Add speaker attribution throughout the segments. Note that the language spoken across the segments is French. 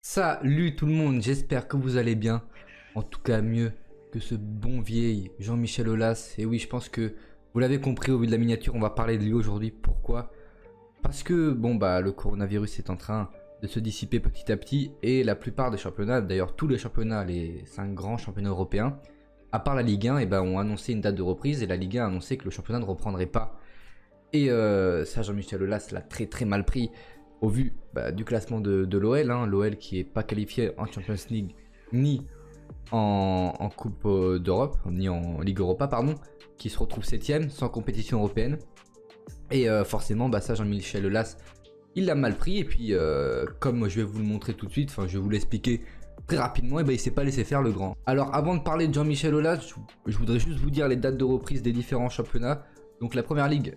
Speaker 1: Salut tout le monde, j'espère que vous allez bien. En tout cas mieux que ce bon vieil Jean-Michel Aulas. Et oui, je pense que vous l'avez compris au vu de la miniature, on va parler de lui aujourd'hui. Pourquoi? Parce que bon bah le coronavirus est en train de se dissiper petit à petit et la plupart des championnats, d'ailleurs tous les championnats, les 5 grands championnats européens, à part la Ligue 1, ont annoncé une date de reprise et la Ligue 1 a annoncé que le championnat ne reprendrait pas. Et ça, Jean-Michel Aulas l'a très très mal pris au vu du classement de l'OL. L'OL qui est pas qualifié en Champions League ni en Coupe d'Europe, ni en Ligue Europa, pardon, qui se retrouve 7ème sans compétition européenne. Et forcément, ça, Jean-Michel Aulas, il l'a mal pris. Et puis, comme je vais vous le montrer tout de suite, enfin, je vais vous l'expliquer très rapidement, et il s'est pas laissé faire le grand. Alors, avant de parler de Jean-Michel Aulas, je voudrais juste vous dire les dates de reprise des différents championnats. Donc, la première ligue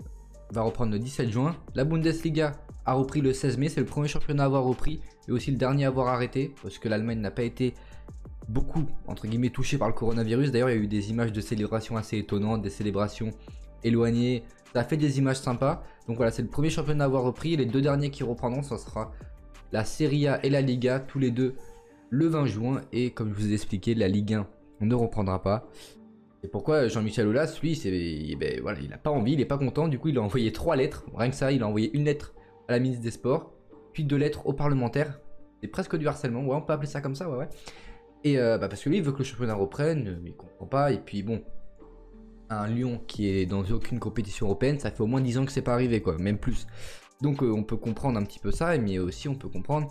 Speaker 1: va reprendre le 17 juin. La Bundesliga a repris le 16 mai. C'est le premier championnat à avoir repris et aussi le dernier à avoir arrêté parce que l'Allemagne n'a pas été beaucoup, entre guillemets, touchée par le coronavirus. D'ailleurs, il y a eu des images de célébration assez étonnantes, des célébrations éloignées. Ça a fait des images sympas. Donc voilà, c'est le premier championnat à avoir repris. Les deux derniers qui reprendront, ça sera la Serie A et la Liga, tous les deux le 20 juin. Et comme je vous ai expliqué, la Ligue 1, on ne reprendra pas. Et pourquoi Jean-Michel Aulas, lui, voilà, il n'a pas envie, il n'est pas content. Du coup, il a envoyé 3 lettres. Rien que ça, il a envoyé une lettre à la ministre des Sports, puis 2 lettres aux parlementaires. C'est presque du harcèlement, ouais, on peut appeler ça comme ça, ouais. Et parce que lui, il veut que le championnat reprenne, mais il comprend pas. Et puis bon, un Lyon qui est dans aucune compétition européenne, ça fait au moins 10 ans que c'est pas arrivé, quoi, même plus. Donc on peut comprendre un petit peu ça, mais aussi on peut comprendre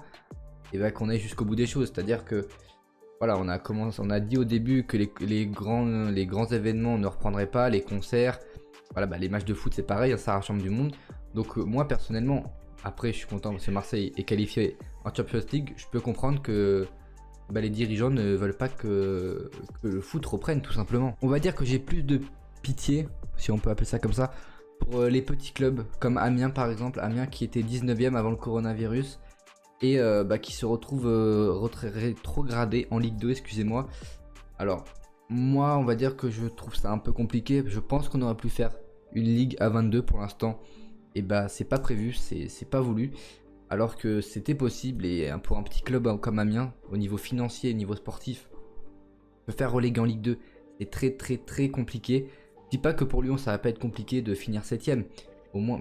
Speaker 1: qu'on aille jusqu'au bout des choses. C'est-à-dire que voilà, on a dit au début que les grands événements ne reprendraient pas, les concerts, voilà, les matchs de foot c'est pareil, ça rassemble du monde. Donc moi personnellement, après je suis content parce que Marseille est qualifié en Champions League, je peux comprendre que les dirigeants ne veulent pas que le foot reprenne tout simplement. On va dire que j'ai plus de pitié, si on peut appeler ça comme ça, pour les petits clubs comme Amiens par exemple, Amiens qui était 19ème avant le coronavirus et qui se retrouve rétrogradé en Ligue 2, excusez-moi. Alors, moi, on va dire que je trouve ça un peu compliqué. Je pense qu'on aurait pu faire une Ligue à 22 pour l'instant. Et c'est pas prévu, c'est pas voulu. Alors que c'était possible et pour un petit club comme Amiens, au niveau financier, au niveau sportif, se faire reléguer en Ligue 2, c'est très très très compliqué. Je dis pas que pour Lyon, ça va pas être compliqué de finir 7ème.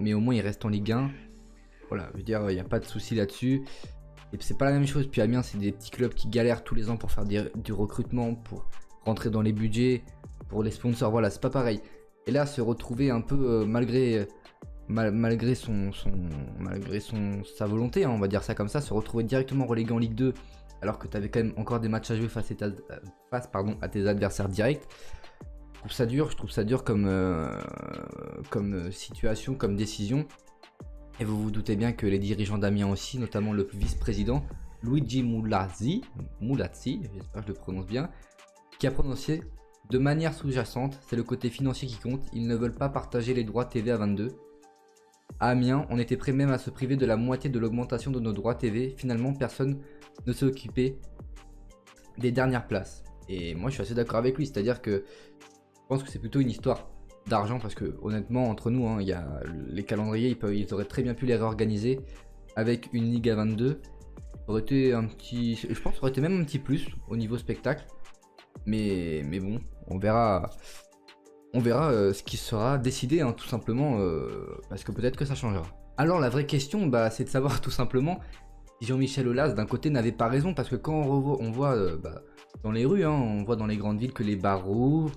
Speaker 1: Mais au moins, il reste en Ligue 1. Voilà, je veux dire, il n'y a pas de souci là-dessus. Et c'est pas la même chose. Puis Amiens, c'est des petits clubs qui galèrent tous les ans pour faire du recrutement, pour rentrer dans les budgets, pour les sponsors. Voilà, c'est pas pareil. Et là, se retrouver un peu malgré sa volonté, on va dire ça comme ça, se retrouver directement relégué en Ligue 2, alors que tu avais quand même encore des matchs à jouer face à tes adversaires directs. Je trouve ça dur comme situation, comme décision. Et vous vous doutez bien que les dirigeants d'Amiens aussi, notamment le vice-président Luigi Mulazzi, j'espère que je le prononce bien, qui a prononcé de manière sous-jacente, c'est le côté financier qui compte, ils ne veulent pas partager les droits TV à 22. À Amiens, on était prêt même à se priver de la moitié de l'augmentation de nos droits TV, finalement personne ne s'est occupé des dernières places. Et moi je suis assez d'accord avec lui, c'est-à-dire que je pense que c'est plutôt une histoire d'argent parce que honnêtement entre nous il y a les calendriers, ils auraient très bien pu les réorganiser avec une ligue à 22. Ça aurait été un petit, je pense que ça aurait été même un petit plus au niveau spectacle, mais bon, on verra ce qui sera décidé, tout simplement, parce que peut-être que ça changera. Alors la vraie question, c'est de savoir tout simplement si Jean-Michel Aulas d'un côté n'avait pas raison, parce que quand on voit dans les rues, on voit dans les grandes villes que les bars rouvrent,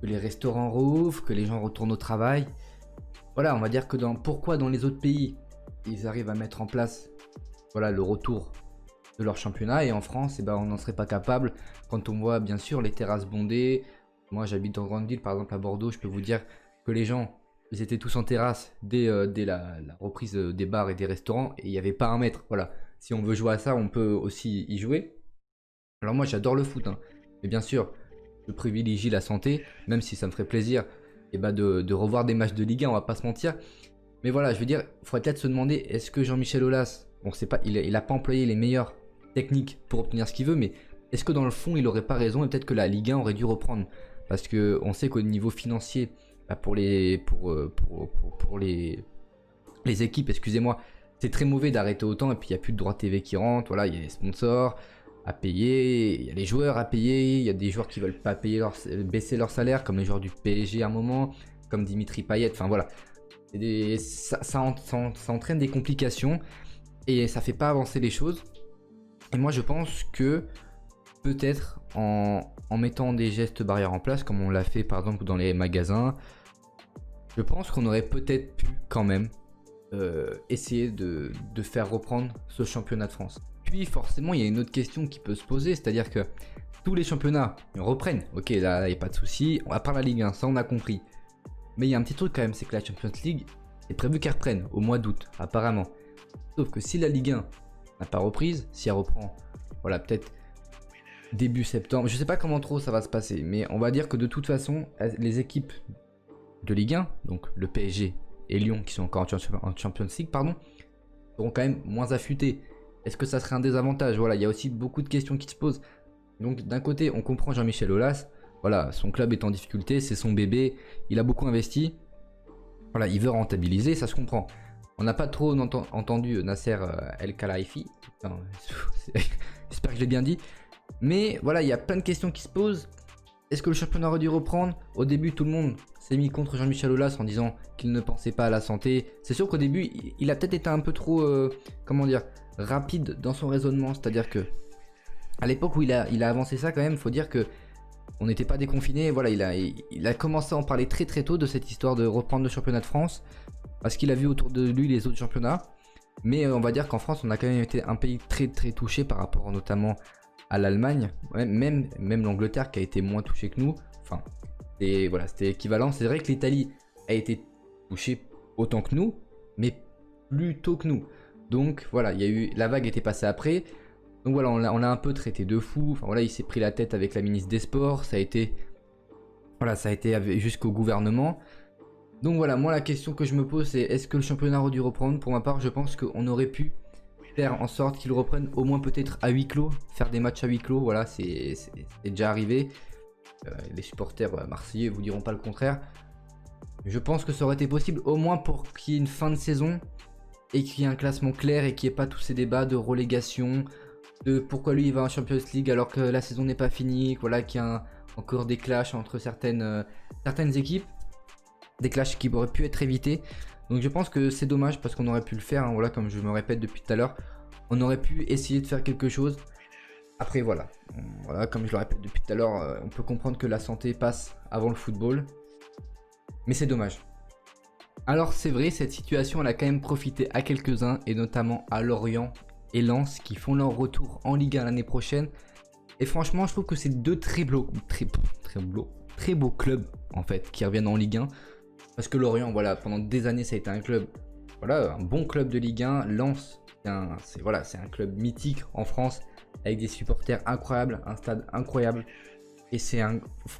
Speaker 1: que les restaurants rouvrent, que les gens retournent au travail. Voilà, on va dire que pourquoi dans les autres pays, ils arrivent à mettre en place le retour de leur championnat et en France, on n'en serait pas capable quand on voit bien sûr les terrasses bondées. Moi j'habite en grande ville, par exemple à Bordeaux, je peux vous dire que les gens, ils étaient tous en terrasse dès la reprise des bars et des restaurants et il n'y avait pas un mètre. Voilà, si on veut jouer à ça, on peut aussi y jouer. Alors moi j'adore le foot, mais bien sûr, je privilégie la santé, même si ça me ferait plaisir de revoir des matchs de Ligue 1, on va pas se mentir. Mais voilà, je veux dire, il faudrait peut-être se demander, est-ce que Jean-Michel Aulas, bon c'est pas, il a pas employé les meilleures techniques pour obtenir ce qu'il veut, mais est-ce que dans le fond il aurait pas raison et peut-être que la Ligue 1 aurait dû reprendre? Parce que on sait qu'au niveau financier, pour les équipes, excusez-moi, c'est très mauvais d'arrêter autant et puis il n'y a plus de droits TV qui rentrent, voilà, il y a les sponsors à payer, il y a les joueurs à payer, il y a des joueurs qui veulent pas payer baisser leur salaire, comme les joueurs du PSG à un moment, comme Dimitri Payet, enfin voilà. Ça entraîne des complications et ça fait pas avancer les choses. Et moi je pense que peut-être en mettant des gestes barrières en place, comme on l'a fait par exemple dans les magasins, je pense qu'on aurait peut-être pu quand même essayer de faire reprendre ce championnat de France. Puis forcément il y a une autre question qui peut se poser, c'est-à-dire que tous les championnats reprennent, ok là il n'y a pas de souci, à part la Ligue 1, ça on a compris. Mais il y a un petit truc quand même, c'est que la Champions League est prévu qu'elle reprenne au mois d'août, apparemment. Sauf que si la Ligue 1 n'a pas reprise, si elle reprend, voilà, peut-être début septembre, je sais pas comment trop ça va se passer, mais on va dire que de toute façon, les équipes de Ligue 1, donc le PSG et Lyon qui sont encore en Champions League, pardon, seront quand même moins affûtés. Est-ce que ça serait un désavantage? Voilà, il y a aussi beaucoup de questions qui se posent. Donc d'un côté, on comprend Jean-Michel Aulas. Voilà, son club est en difficulté, c'est son bébé, il a beaucoup investi. Voilà, il veut rentabiliser, ça se comprend. On n'a pas trop entendu Nasser El Khelaifi. J'espère que je l'ai bien dit. Mais voilà, il y a plein de questions qui se posent. Est-ce que le championnat aurait dû reprendre? Au début, tout le monde s'est mis contre Jean-Michel Aulas en disant qu'il ne pensait pas à la santé. C'est sûr qu'au début, il a peut-être été un peu trop, comment dire, rapide dans son raisonnement. C'est-à-dire que à l'époque où il a avancé ça quand même, il faut dire que on n'était pas déconfiné. Voilà, il a commencé à en parler très très tôt de cette histoire de reprendre le championnat de France parce qu'il a vu autour de lui les autres championnats. Mais on va dire qu'en France, on a quand même été un pays très très touché par rapport notamment à l'Allemagne, même l'Angleterre qui a été moins touchée que nous. Enfin, voilà, c'était équivalent. C'est vrai que l'Italie a été touchée autant que nous, mais plus tôt que nous. Donc voilà, il y a eu la vague était passée après. Donc voilà, on l'a un peu traité de fou. Enfin voilà, il s'est pris la tête avec la ministre des Sports. Ça a été jusqu'au gouvernement. Donc voilà, moi la question que je me pose c'est est-ce que le championnat aurait dû reprendre? Pour ma part, je pense qu'on aurait pu faire en sorte qu'il reprenne au moins peut-être à huis clos, faire des matchs à huis clos. Voilà, c'est déjà arrivé. Les supporters marseillais vous diront pas le contraire. Je pense que ça aurait été possible au moins pour qu'il y ait une fin de saison et qu'il y ait un classement clair et qu'il n'y ait pas tous ces débats de relégation, de pourquoi lui il va en Champions League alors que la saison n'est pas finie, voilà, qu'il y a encore des clashs entre certaines équipes, des clashs qui auraient pu être évités. Donc je pense que c'est dommage parce qu'on aurait pu le faire, hein, voilà, comme je me répète depuis tout à l'heure, on aurait pu essayer de faire quelque chose. Après voilà, comme je le répète depuis tout à l'heure, on peut comprendre que la santé passe avant le football, mais c'est dommage. Alors c'est vrai, cette situation elle a quand même profité à quelques-uns et notamment à Lorient et Lens qui font leur retour en Ligue 1 l'année prochaine. Et franchement, je trouve que c'est deux très beaux clubs en fait qui reviennent en Ligue 1. Parce que Lorient, voilà, pendant des années, ça a été un club, voilà, un bon club de Ligue 1. Lens, c'est un club mythique en France avec des supporters incroyables, un stade incroyable. Et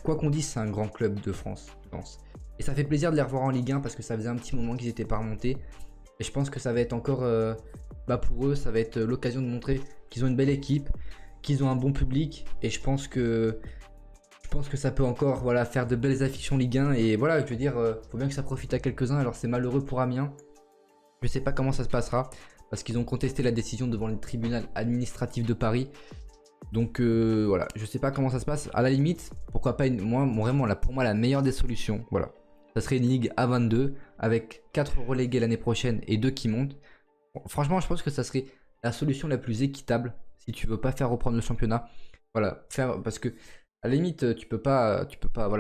Speaker 1: quoi qu'on dise, c'est un grand club de France, je pense. Et ça fait plaisir de les revoir en Ligue 1 parce que ça faisait un petit moment qu'ils n'étaient pas remontés. Et je pense que ça va être encore, pour eux, ça va être l'occasion de montrer qu'ils ont une belle équipe, qu'ils ont un bon public. Et je pense que ça peut encore faire de belles affiches en Ligue 1. Et voilà, je veux dire, faut bien que ça profite à quelques-uns. Alors c'est malheureux pour Amiens. Je sais pas comment ça se passera parce qu'ils ont contesté la décision devant le tribunal administratif de Paris. Donc voilà, je sais pas comment ça se passe. À la limite, pourquoi pas pour moi la meilleure des solutions, voilà. Ça serait une ligue à 22 avec 4 relégués l'année prochaine et 2 qui montent. Bon, franchement, je pense que ça serait la solution la plus équitable si tu veux pas faire reprendre le championnat. Voilà, parce que à la limite, tu peux pas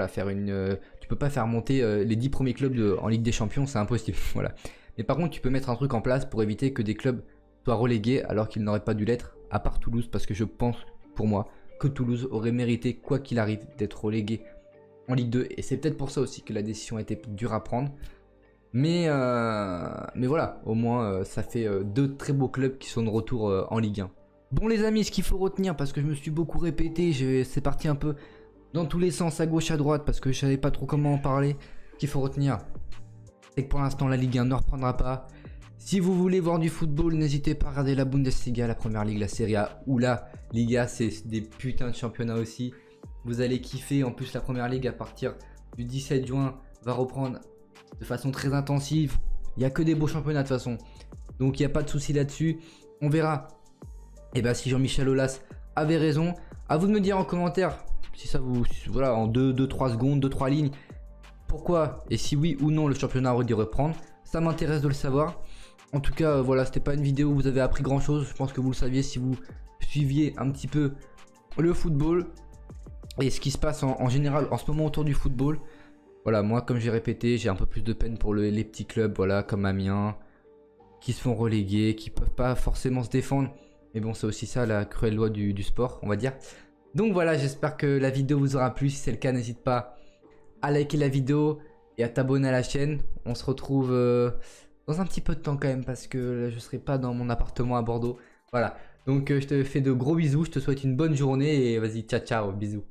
Speaker 1: faire monter les 10 premiers clubs en Ligue des Champions, c'est impossible. Voilà. Mais par contre, tu peux mettre un truc en place pour éviter que des clubs soient relégués alors qu'ils n'auraient pas dû l'être, à part Toulouse, parce que je pense, pour moi, que Toulouse aurait mérité, quoi qu'il arrive, d'être relégué en Ligue 2. Et c'est peut-être pour ça aussi que la décision a été dure à prendre. Mais voilà, au moins, ça fait 2 très beaux clubs qui sont de retour en Ligue 1. Bon les amis, ce qu'il faut retenir, parce que je me suis beaucoup répété, c'est parti un peu dans tous les sens, à gauche, à droite, parce que je savais pas trop comment en parler. Ce qu'il faut retenir, c'est que pour l'instant la Ligue 1 ne reprendra pas. Si vous voulez voir du football, n'hésitez pas à regarder la Bundesliga, la Première Ligue, la Serie A ou la Liga, c'est des putains de championnats aussi. Vous allez kiffer, en plus la Première Ligue à partir du 17 juin va reprendre de façon très intensive. Il n'y a que des beaux championnats de toute façon. Donc il n'y a pas de souci là-dessus. On verra et bah, si Jean-Michel Aulas avait raison. À vous de me dire en commentaire si ça vous... Voilà, en 2-3 secondes, 2-3 lignes. Pourquoi et si oui ou non le championnat aurait dû reprendre. Ça m'intéresse de le savoir. En tout cas, voilà, c'était pas une vidéo où vous avez appris grand chose. Je pense que vous le saviez si vous suiviez un petit peu le football et ce qui se passe en général en ce moment autour du football. Voilà, moi, comme j'ai répété, j'ai un peu plus de peine pour les petits clubs, voilà, comme Amiens, qui se font reléguer, qui peuvent pas forcément se défendre. Mais bon, c'est aussi ça la cruelle loi du sport, on va dire. Donc voilà, j'espère que la vidéo vous aura plu. Si c'est le cas, n'hésite pas à liker la vidéo et à t'abonner à la chaîne. On se retrouve dans un petit peu de temps quand même parce que je serai pas dans mon appartement à Bordeaux. Voilà, donc je te fais de gros bisous, je te souhaite une bonne journée et vas-y, ciao ciao, bisous.